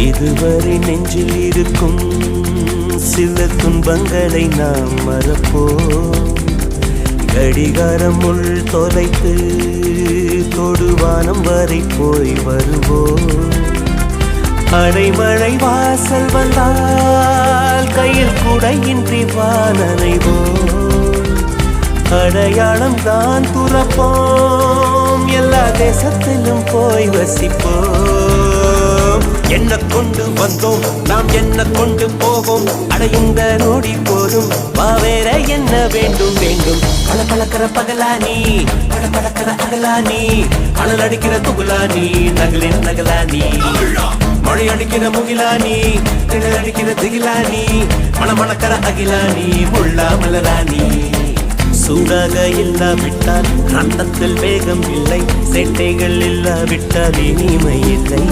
இதுவரை நெஞ்சில் இருக்கும் சில துன்பங்களை நாம் மறப்போம். கடிகாரம் உள் தொலைத்து தொடுவானம் வரை போய் வருவோம். அடைமழை வாசல் வந்தால் கையில் குடையின்றி வானனைவோம். அடையாளம் தான் துறப்போம், எல்லா தேசத்திலும் போய் வசிப்போம். என்ன கொண்டு வந்தோம் நாம் என்ன கொண்டு போவோம், அடையுந்த நோடி போதும் வேற என்ன வேண்டும் வேண்டும். பல பழக்கிற பகலானி பட பழக்கிற அகலானி, அனல் அடிக்கிற துகுலானி நகலின் நகலானி, மழை அடிக்கிற முகிலானி திணல் அடிக்கிற திகிலானி, மணமணக்கிற அகிலானி முள்ளா மலராணி. சூடாக இல்லாவிட்டால் ரத்தத்தில் வேகம் இல்லை, சேட்டைகள் இல்லாவிட்டால் இனிமை இல்லை.